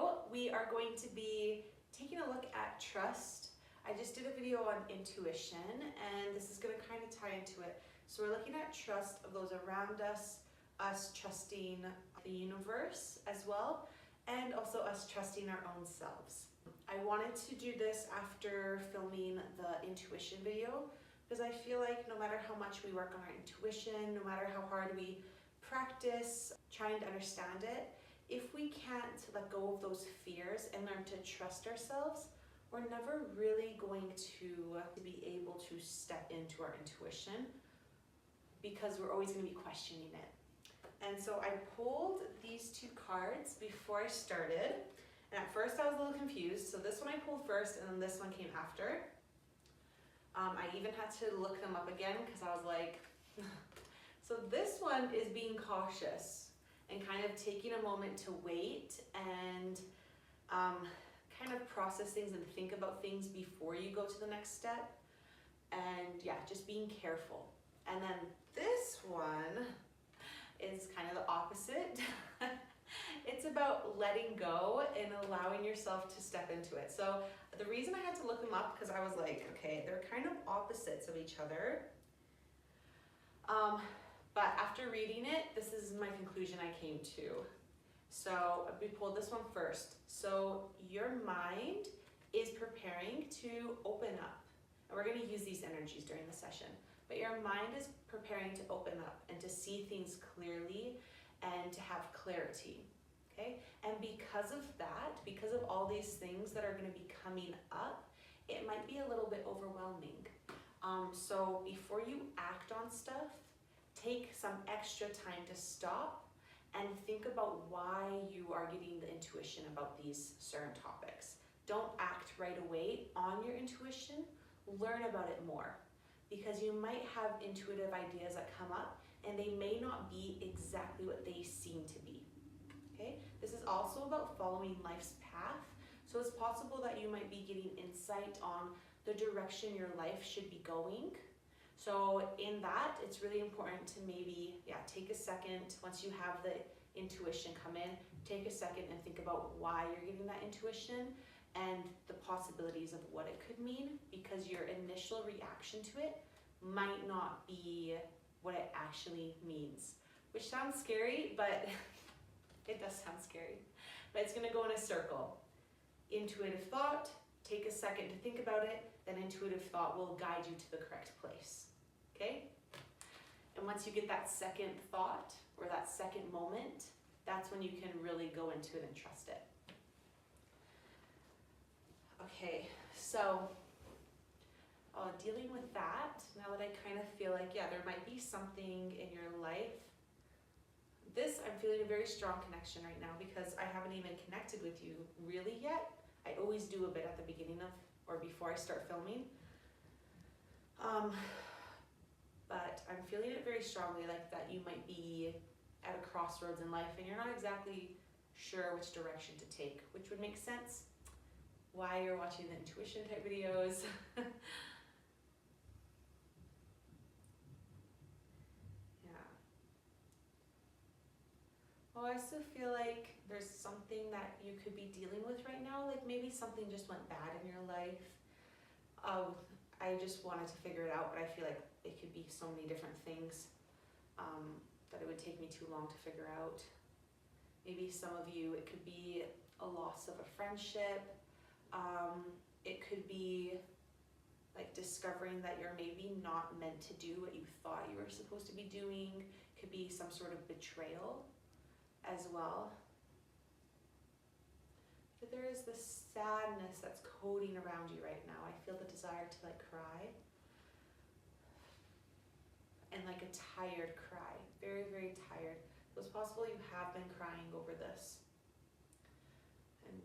video, we are going to be taking a look at trust. I just did a video on intuition, and this is going to kind of tie into it. So we're looking at trust of those around us trusting the universe as well, and also us trusting our own selves. I wanted to do this after filming the intuition video, because I feel like no matter how much we work on our intuition, no matter how hard we practice trying to understand it, if we can't let go of those fears and learn to trust ourselves, we're never really going to be able to step into our intuition, because we're always going to be questioning it. And so I pulled these two cards before I started, and at first I was a little confused. So this one I pulled first, and then this one came after. I even had to look them up again because I was like, so this one is being cautious and kind of taking a moment to wait and kind of process things and think about things before you go to the next step. And yeah, just being careful. And then this one is kind of the opposite. It's about letting go and allowing yourself to step into it. So the reason I had to look them up, because I was like, okay, they're kind of opposites of each other. But after reading it, this is my conclusion I came to. So we pulled this one first. So your mind is preparing to open up. And we're going to use these energies during the session. But your mind is preparing to open up and to see things clearly and to have clarity. Okay? And because of that, because of all these things that are going to be coming up, it might be a little bit overwhelming. So before you act on stuff, take some extra time to stop and think about why you are getting the intuition about these certain topics. Don't act right away on your intuition. Learn about it more, because you might have intuitive ideas that come up and they may not be exactly what they seem to be. Okay? This is also about following life's path. So it's possible that you might be getting insight on the direction your life should be going. So in that, it's really important to maybe, take a second, once you have the intuition come in, take a second and think about why you're getting that intuition and the possibilities of what it could mean, because your initial reaction to it might not be what it actually means. Which sounds scary, but it does sound scary. But it's gonna go in a circle. Intuitive thought, take a second to think about it, then intuitive thought will guide you to the correct place. Okay? And once you get that second thought or that second moment, that's when you can really go into it and trust it. Okay, so dealing with that, now that I kind of feel like, there might be something in your life. I'm feeling a very strong connection right now, because I haven't even connected with you really yet. I always do a bit at the beginning of, or before I start filming. But I'm feeling it very strongly, like that you might be at a crossroads in life and you're not exactly sure which direction to take, which would make sense why you're watching the intuition type videos. I still feel like there's something that you could be dealing with right now, like maybe something just went bad in your life. I just wanted to figure it out, but I feel like it could be so many different things that it would take me too long to figure out. Maybe some of you, it could be a loss of a friendship. It could be like discovering that you're maybe not meant to do what you thought you were supposed to be doing. It could be some sort of betrayal as well. But there is this sadness that's coating around you right now. I feel the desire to cry. And like a tired cry, very, very tired. So it's possible you have been crying over this and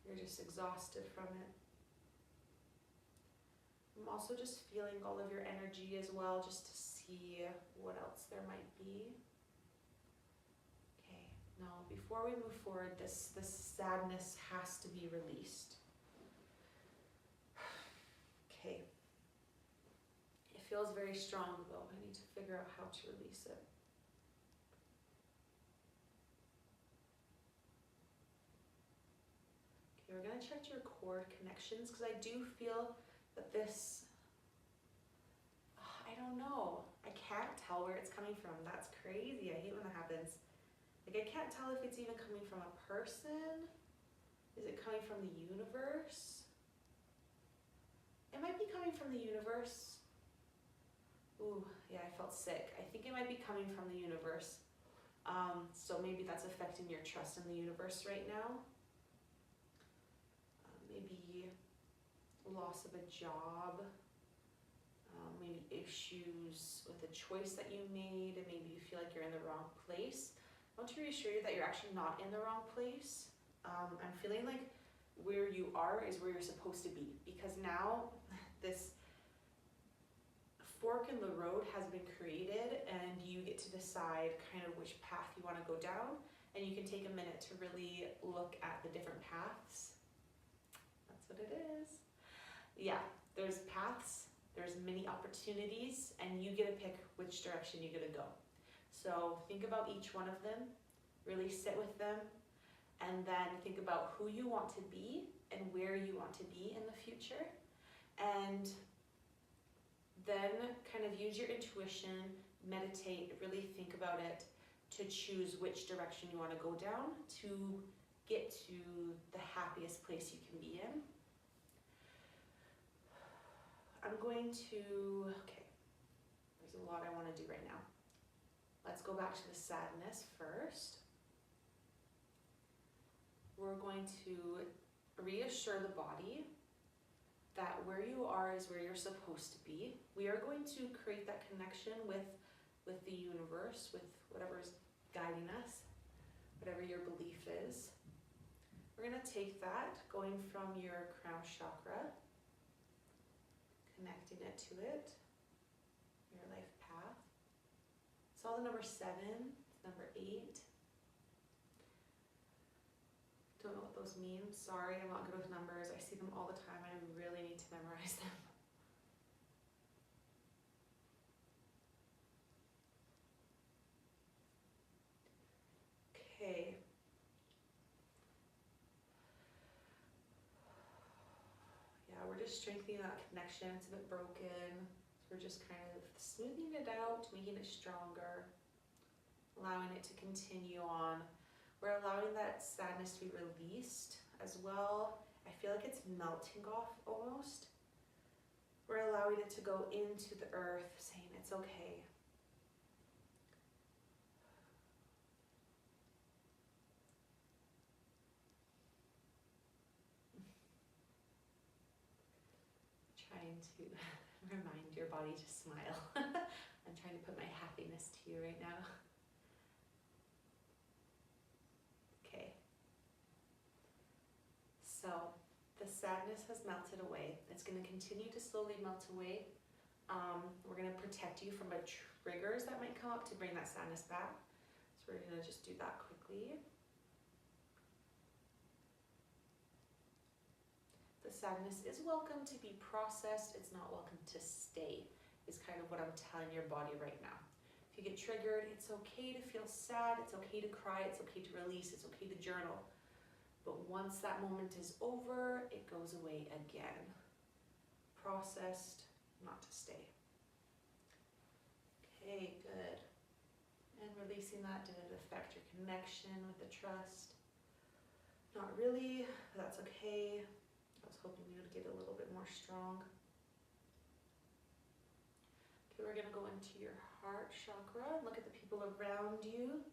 you're just exhausted from it. I'm also just feeling all of your energy as well, just to see what else there might be. Okay, now before we move forward, this sadness has to be released. Okay. It feels very strong though. I need to figure out how to release it. Okay, we're gonna check your cord connections because I do feel that this, I don't know. I can't tell where it's coming from. That's crazy. I hate when that happens. Like I can't tell if it's even coming from a person. Is it coming from the universe? It might be coming from the universe. Ooh, yeah, I felt sick. I think it might be coming from the universe. So maybe that's affecting your trust in the universe right now. Maybe loss of a job. Maybe issues with a choice that you made, and maybe you feel like you're in the wrong place. I want to reassure you that you're actually not in the wrong place. I'm feeling like where you are is where you're supposed to be, because now this fork in the road has been created and you get to decide kind of which path you want to go down, and you can take a minute to really look at the different paths. That's what it is. Yeah, there's paths, there's many opportunities, and you get to pick which direction you're going to go. So think about each one of them, really sit with them, and then think about who you want to be and where you want to be in the future. And then kind of use your intuition, meditate, really think about it to choose which direction you want to go down to get to the happiest place you can be in. I'm going to, okay, there's a lot I want to do right now. Let's go back to the sadness first. We're going to reassure the body that where you are is where you're supposed to be. We are going to create that connection with the universe, with whatever's guiding us, whatever your belief is. We're going to take that, going from your crown chakra, connecting it to it, your life path. Saw the number 7, number 8. Don't know what those mean. Sorry, I'm not good with numbers. I see them all the time. I really need to memorize them. Okay. Yeah, we're just strengthening that connection. It's a bit broken. So we're just kind of smoothing it out, making it stronger, allowing it to continue on. We're allowing that sadness to be released as well. I feel like it's melting off almost. We're allowing it to go into the earth, saying it's okay. Trying to remind your body to smile. I'm trying to put my happiness to you right now. So the sadness has melted away. It's going to continue to slowly melt away. We're going to protect you from triggers that might come up to bring that sadness back. So we're going to just do that quickly. The sadness is welcome to be processed. It's not welcome to stay, is kind of what I'm telling your body right now. If you get triggered, it's okay to feel sad. It's okay to cry. It's okay to release. It's okay to journal. But once that moment is over, it goes away again. Processed, not to stay. Okay, good. And releasing that, did it affect your connection with the trust? Not really, but that's okay. I was hoping you would get a little bit more strong. Okay, we're gonna go into your heart chakra and look at the people around you.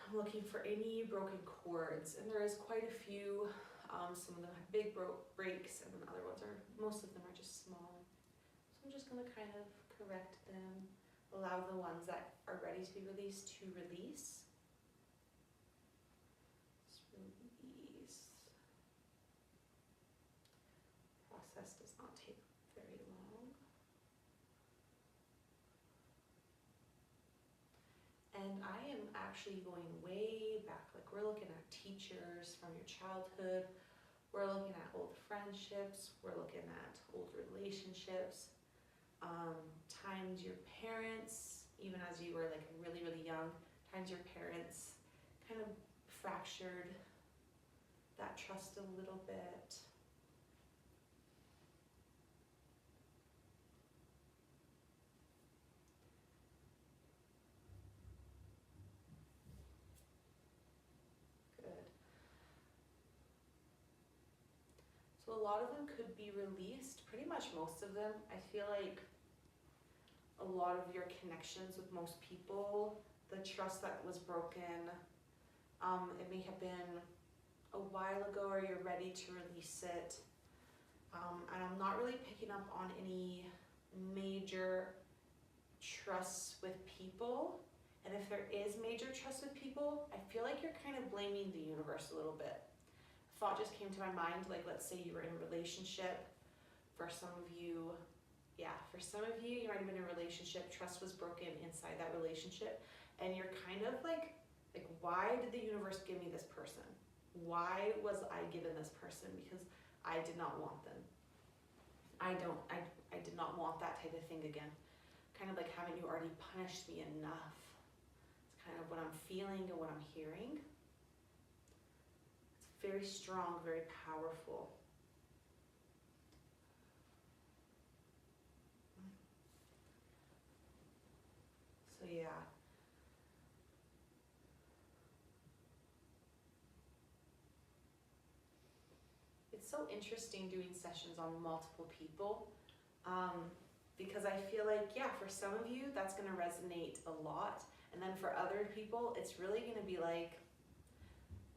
I'm looking for any broken cords, and there is quite a few. Some of them have big breaks, and then other ones most of them are just small. So I'm just going to kind of correct them, allow the ones that are ready to be released to release. Just release. Process does not take very long. And I am actually going way back. Like, we're looking at teachers from your childhood. We're looking at old friendships. We're looking at old relationships. Times your parents, even as you were like really, really young, times your parents kind of fractured that trust a little bit. Good. So a lot of them could be released, pretty much most of them. I feel like a lot of your connections with most people, the trust that was broken, it may have been a while ago or you're ready to release it. And I'm not really picking up on any major trusts with people. And if there is major trust with people, I feel like you're kind of blaming the universe a little bit. A thought just came to my mind, like let's say you were in a relationship. For some of you, you might have been in a relationship, trust was broken inside that relationship, and you're kind of like why did the universe give me this person? Why was I given this person? Because I did not want them. I did not want that type of thing again. Kind of like, haven't you already punished me enough? It's kind of what I'm feeling and what I'm hearing. It's very strong, very powerful. So yeah. It's so interesting doing sessions on multiple people, because I feel like, yeah, for some of you, that's going to resonate a lot. And then for other people, it's really going to be like,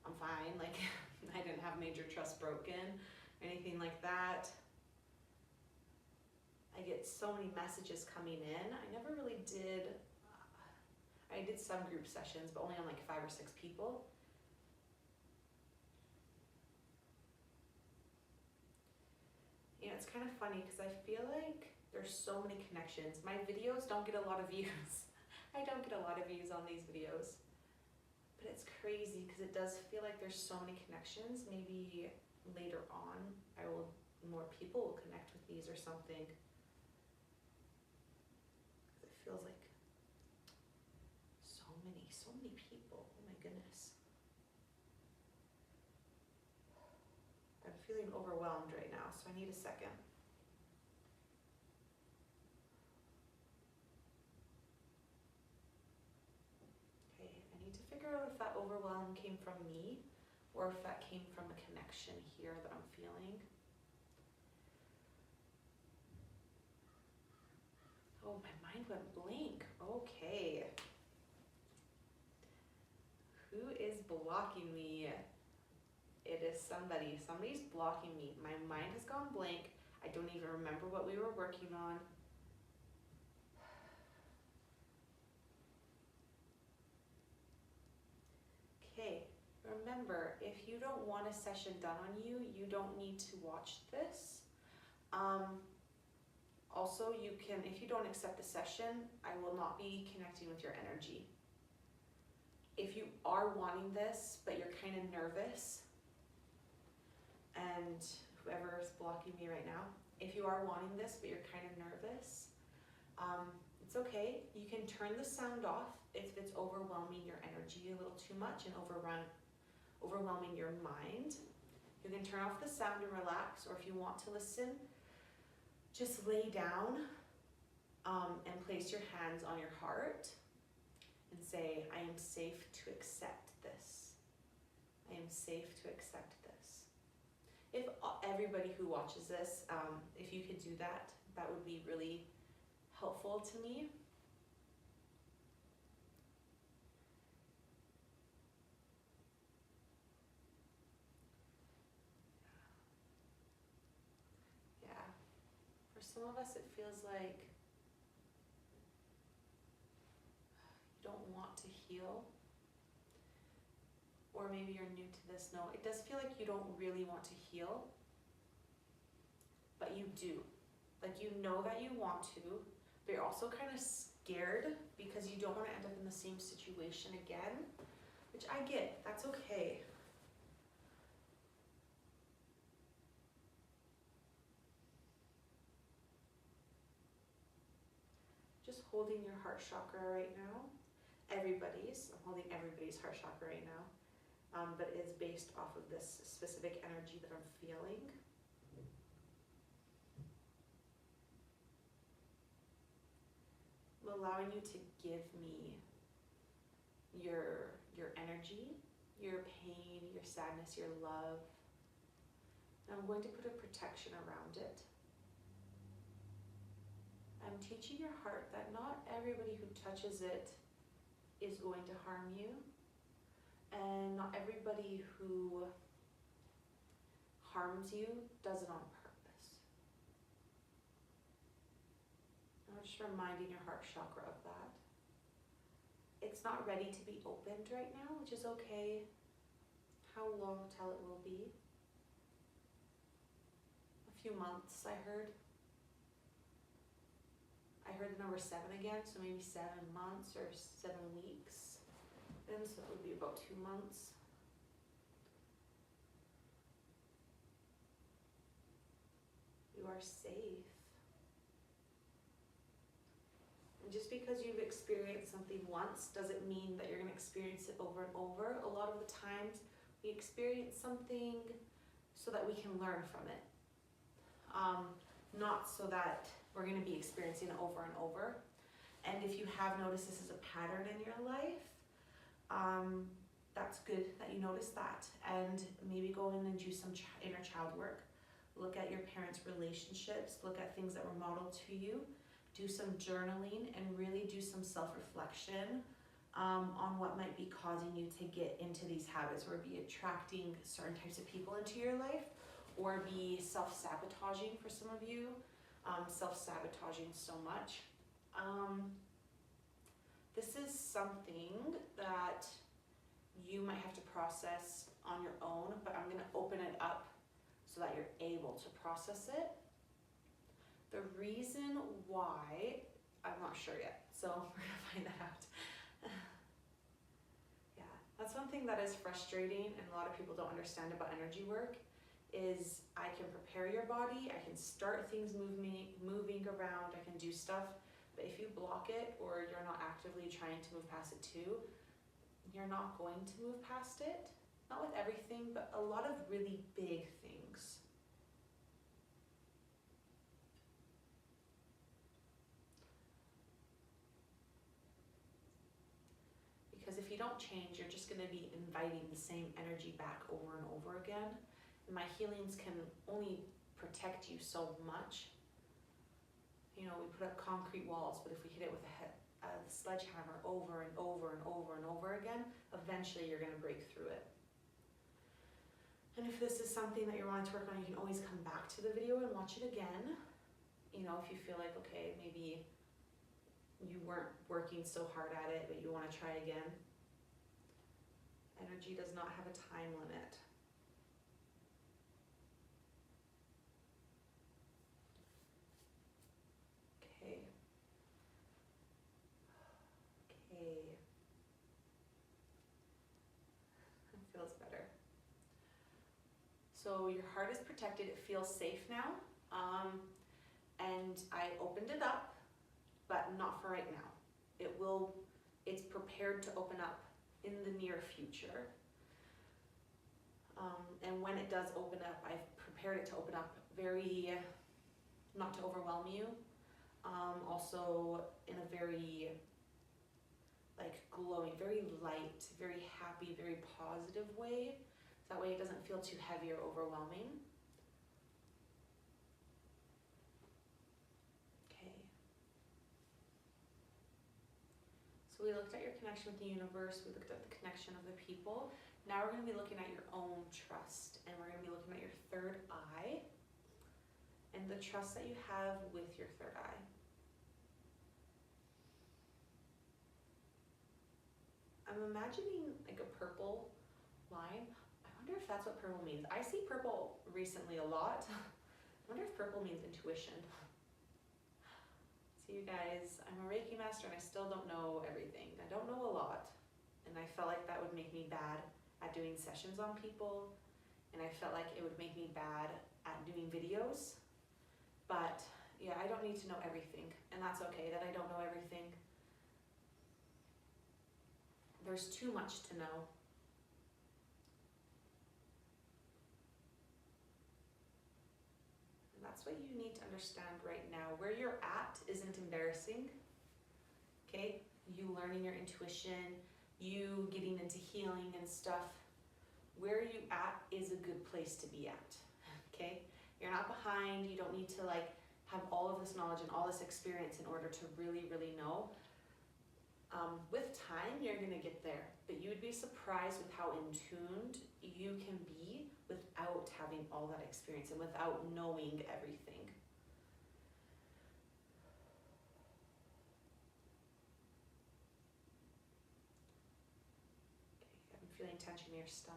I'm fine. Like, I didn't have major trust broken or anything like that. I get so many messages coming in. I never really did, I did some group sessions, but only on like 5 or 6 people. You know, it's kind of funny because I feel like there's so many connections. My videos don't get a lot of views. I don't get a lot of views on these videos. But it's crazy because it does feel like there's so many connections. Maybe later on, more people will connect with these or something. It feels like so many people. Oh my goodness. I'm feeling overwhelmed right now, so I need a second. Okay, I need to figure out if that overwhelm came from me or if that came from a connection here that I'm feeling. Oh, my mind went blank. Okay. Who is blocking me? It is somebody. Somebody's blocking me. My mind has gone blank. I don't even remember what we were working on. Okay, remember, if you don't want a session done on you, you don't need to watch this. Also, you can, if you don't accept the session, I will not be connecting with your energy. If you are wanting this, but you're kind of nervous, and whoever is blocking me right now, if you are wanting this, but you're kind of nervous, it's okay. You can turn the sound off if it's overwhelming your energy a little too much and overwhelming your mind. You can turn off the sound and relax, or if you want to listen, just lay down and place your hands on your heart and say, I am safe to accept this. I am safe to accept this. If everybody who watches this, if you could do that, that would be really helpful to me. Yeah. For some of us, it feels like you don't want to heal. Or maybe you're new to this. No, it does feel like you don't really want to heal, but you do. Like, you know that you want to, but you're also kind of scared because you don't want to end up in the same situation again, which I get. That's okay. Just holding your heart chakra right now. I'm holding everybody's heart chakra right now. but it's based off of this specific energy that I'm feeling. I'm allowing you to give me your energy, your pain, your sadness, your love. And I'm going to put a protection around it. I'm teaching your heart that not everybody who touches it is going to harm you, and not everybody who harms you does it on purpose. I'm just reminding your heart chakra of that. It's not ready to be opened right now, which is okay. How long till it will be? A few months, I heard. I heard the number 7 again, so maybe 7 months or 7 weeks. And so it would be about 2 months. You are safe. And just because you've experienced something once doesn't mean that you're going to experience it over and over. A lot of the times we experience something so that we can learn from it. Not so that we're going to be experiencing it over and over. And if you have noticed this is a pattern in your life, that's good that you notice that. And maybe go in and do some inner child work. Look at your parents' relationships. Look at things that were modeled to you. Do some journaling and really do some self-reflection on what might be causing you to get into these habits, or be attracting certain types of people into your life, or be self-sabotaging for some of you. Self-sabotaging so much. This is something that you might have to process on your own, but I'm going to open it up so that you're able to process it. The reason why, I'm not sure yet, so we're going to find that out. Yeah, that's one thing that is frustrating and a lot of people don't understand about energy work, is I can prepare your body, I can start things moving around, I can do stuff, but if you block it or you're not actively trying to move past it too, you're not going to move past it. Not with everything, but a lot of really big things. Because if you don't change, you're just going to be inviting the same energy back over and over again. My healings can only protect you so much. You know, we put up concrete walls, but if we hit it with a sledgehammer over and over and over and over again, eventually you're going to break through it. And if this is something that you're wanting to work on, you can always come back to the video and watch it again. You know, if you feel like, okay, maybe you weren't working so hard at it, but you want to try again. Energy does not have a time limit. It feels better. So your heart is protected, it feels safe now. And I opened it up, but not for right now. It's prepared to open up in the near future. And when it does open up, I've prepared it to open up not to overwhelm you. Also in a very glowing, very light, very happy, very positive way. So that way it doesn't feel too heavy or overwhelming. Okay. So we looked at your connection with the universe, we looked at the connection of the people. Now we're going to be looking at your own trust, and we're going to be looking at your third eye and the trust that you have with your third eye. I'm imagining like a purple line. I wonder if that's what purple means. I see purple recently a lot. I wonder if purple means intuition. See you guys, I'm a Reiki master and I still don't know everything. I don't know a lot. And I felt like that would make me bad at doing sessions on people. And I felt like it would make me bad at doing videos. But yeah, I don't need to know everything. And that's okay that I don't know everything. There's too much to know. That's what you need to understand right now. Where you're at isn't embarrassing, okay? You learning your intuition, you getting into healing and stuff. Where you at is a good place to be at, okay? You're not behind. You don't need to like have all of this knowledge and all this experience in order to really, really know. With time, you're gonna get there, but you would be surprised with how in tuned you can be without having all that experience and without knowing everything. Okay, I'm feeling tension in your stomach.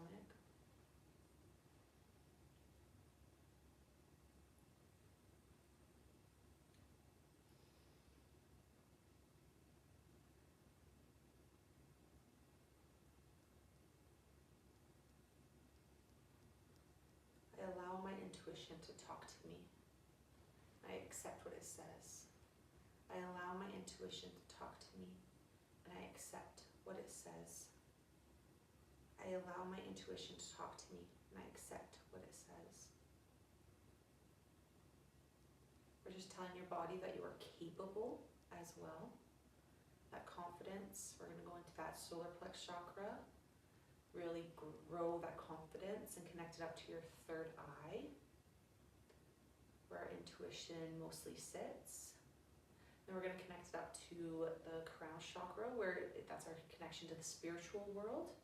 I allow my intuition to talk to me. I accept what it says. I allow my intuition to talk to me, and I accept what it says. I allow my intuition to talk to me, and I accept what it says. We're just telling your body that you are capable as well. That confidence, we're going to go into that solar plex chakra. Really grow that confidence and connect it up to your third eye, where our intuition mostly sits. Then we're going to connect it up to the crown chakra, where that's our connection to the spiritual world.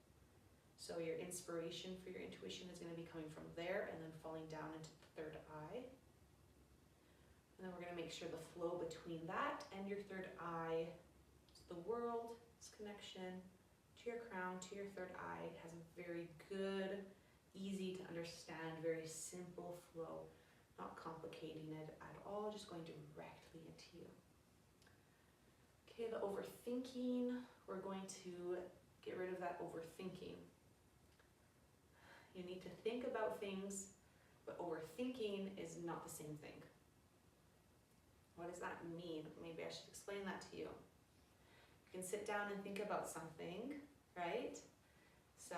So your inspiration for your intuition is going to be coming from there and then falling down into the third eye. And then we're going to make sure the flow between that and your third eye, so the world's connection to your crown, to your third eye, has a very good, easy to understand, very simple flow, not complicating it at all, just going directly into you. Okay, the overthinking, we're going to get rid of that overthinking. You need to think about things, but overthinking is not the same thing. What does that mean? Maybe I should explain that to you. You can sit down and think about something, right? So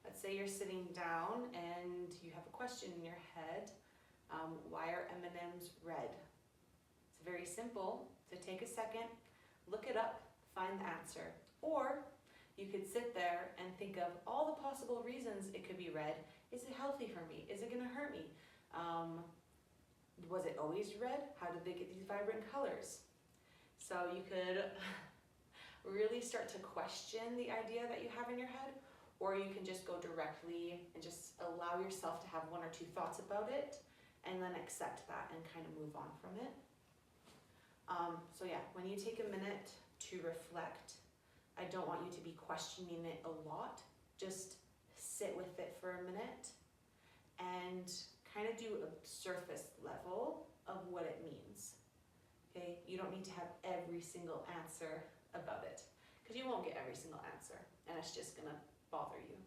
let's say you're sitting down and you have a question in your head. Why are M&Ms red? It's very simple. So take a second, look it up, find the answer. Or you could sit there and think of all the possible reasons it could be red. Is it healthy for me? Is it gonna hurt me? Was it always red? How did they get these vibrant colors? So you could really start to question the idea that you have in your head, or you can just go directly and just allow yourself to have one or two thoughts about it and then accept that and kind of move on from it. So yeah, when you take a minute to reflect, I don't want you to be questioning it a lot. Just sit with it for a minute and kind of do a surface level of what it means. Okay, you don't need to have every single answer about it, because you won't get every single answer and it's just gonna bother you.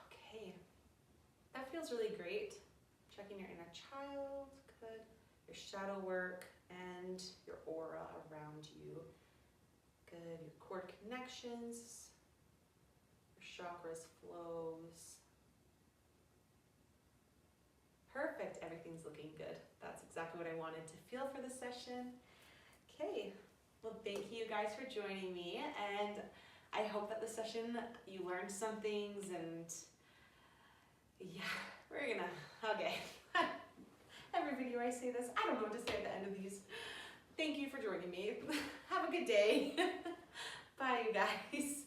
Okay, that feels really great. Checking your inner child, good. Your shadow work and your aura around you. Good, your cord connections, your chakras flows. Perfect, everything's looking good. That's exactly what I wanted to feel for this session. Okay, well thank you guys for joining me, and I hope that the session you learned some things, and yeah, we're gonna, okay. Every video I say this, I don't know what to say at the end of these. Thank you for joining me. Have a good day. Bye you guys.